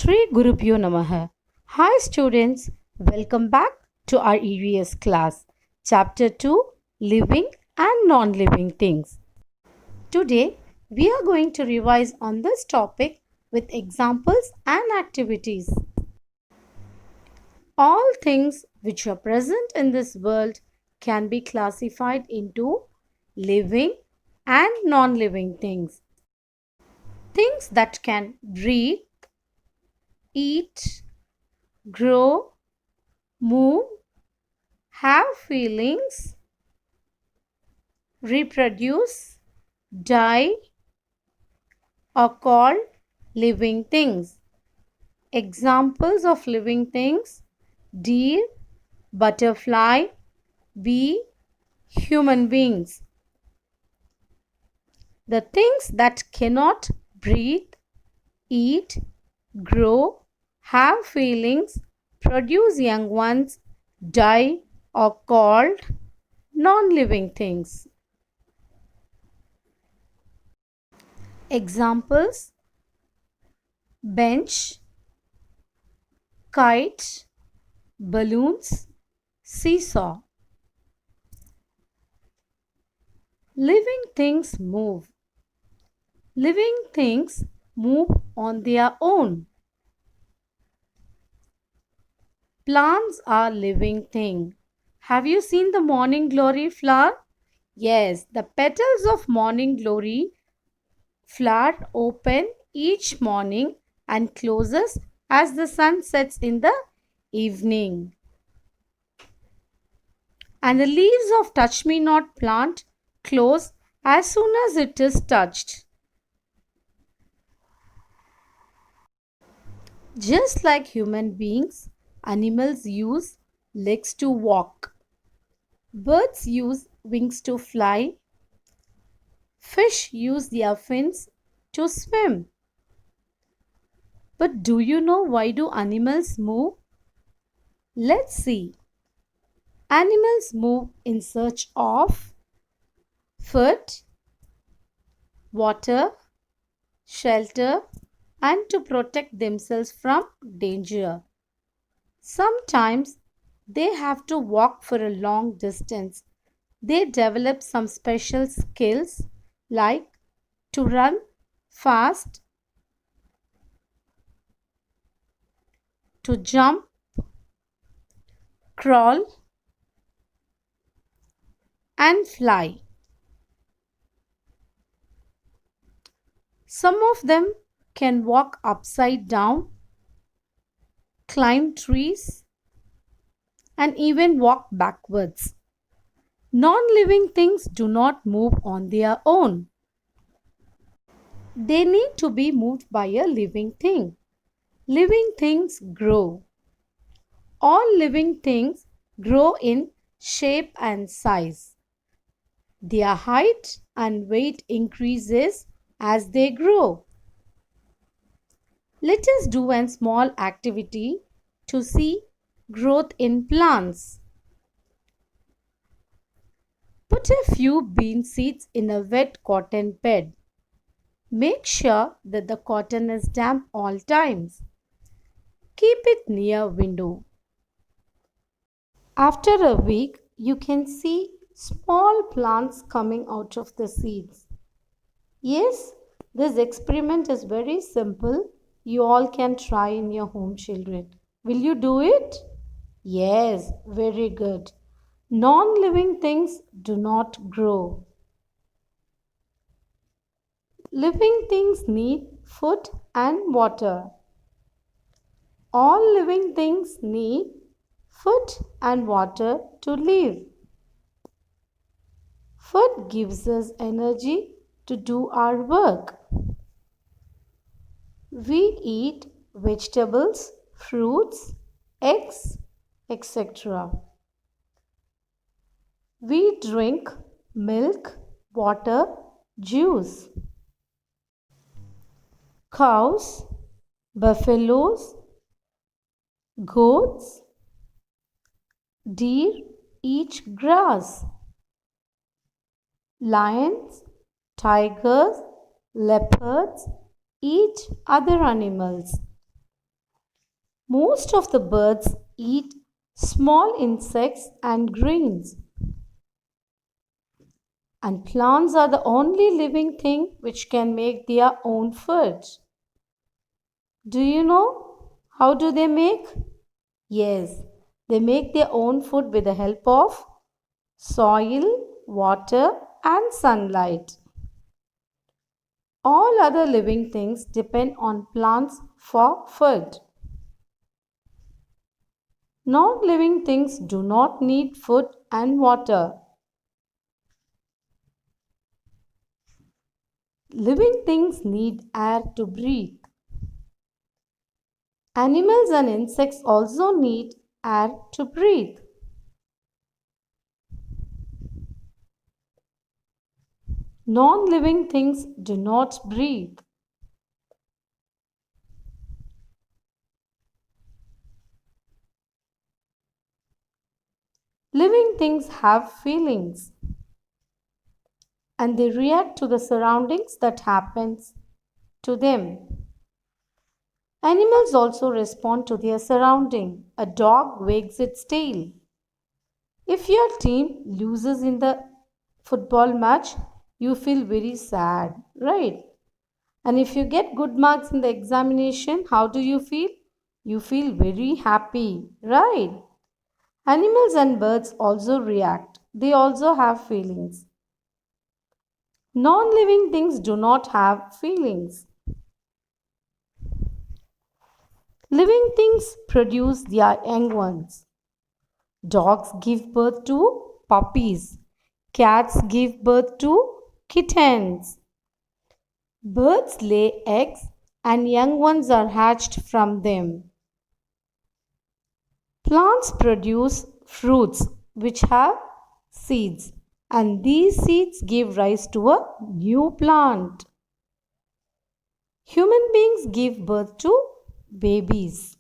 Sri Gurubhyo Namaha. Hi students, welcome back to our EVS class, Chapter 2 Living and Non-Living Things. Today we are going to revise on this topic with examples and activities. All things which are present in this world can be classified into living and non-living things. Things that can breathe, eat, grow, move, have feelings, reproduce, die, are called living things. Examples of living things: deer, butterfly, bee, human beings. The things that cannot breathe, eat, grow, have feelings, produce young ones, die are called non-living things. Examples: bench, kite, balloons, seesaw. Living things move. Living things move on their own. Plants are living thing. Have you seen the morning glory flower? Yes, the petals of morning glory flower open each morning and closes as the sun sets in the evening. And the leaves of touch me not plant close as soon as it is touched. Just like human beings, animals use legs to walk. Birds use wings to fly. Fish use their fins to swim. But do you know why do animals move? Let's see. Animals move in search of food, water, shelter, and to protect themselves from danger. Sometimes they have to walk for a long distance. They develop some special skills like to run fast, to jump, crawl, and fly. Some of them can walk upside down, climb trees, and even walk backwards. Non living things do not move on their own. They need to be moved by a living thing. Living things grow. All living things grow in shape and size. Their height and weight increases as they grow. Let us do a small activity to see growth in plants. Put a few bean seeds in a wet cotton bed. Make sure that the cotton is damp all times. Keep it near window. After a week, you can see small plants coming out of the seeds. Yes, this experiment is very simple. You all can try in your home, children. Will you do it? Yes, very good. Non living things do not grow. Living things need food and water. All living things need food and water to live. Food gives us energy to do our work. We eat vegetables, fruits, eggs, etc. We drink milk, water, juice. Cows, buffaloes, goats, deer eat grass. Lions, tigers, leopards eat other animals. Most of the birds eat small insects and grains. And plants are the only living thing which can make their own food. Do you know how do they make? Yes, they make their own food with the help of soil, water, and sunlight. All other living things depend on plants for food. Non living things do not need food and water. Living things need air to breathe. Animals and insects also need air to breathe. Non living things do not breathe. Living things have feelings and they react to the surroundings that happens to them. Animals also respond to their surrounding. A dog wags its tail. If your team loses in the football match, you feel very sad, right? And if you get good marks in the examination, how do you feel? You feel very happy, right? Animals and birds also react. They also have feelings. Non living things do not have feelings. Living things produce their young ones. Dogs give birth to puppies. Cats give birth to kittens. Birds lay eggs and young ones are hatched from them. Plants produce fruits which have seeds, and these seeds give rise to a new plant. Human beings give birth to babies.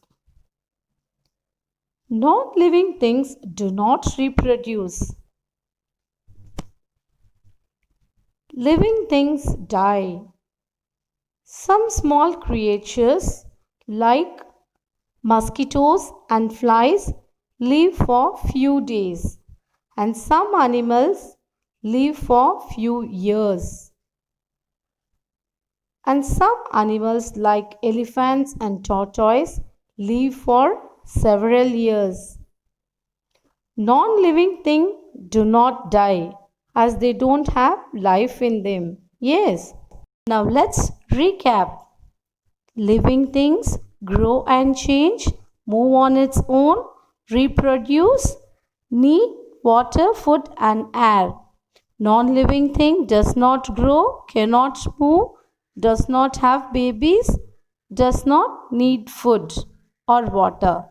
Non living things do not reproduce. Living things die. Some small creatures, like mosquitoes and flies, live for few days, and some animals live for few years. And some animals, like elephants and tortoise, live for several years. Non living things do not die as they don't have life in them. Yes. Now let's recap. Living things grow and change, move on its own, reproduce, need water, food, and air. Non living thing does not grow, cannot move, does not have babies, does not need food or water.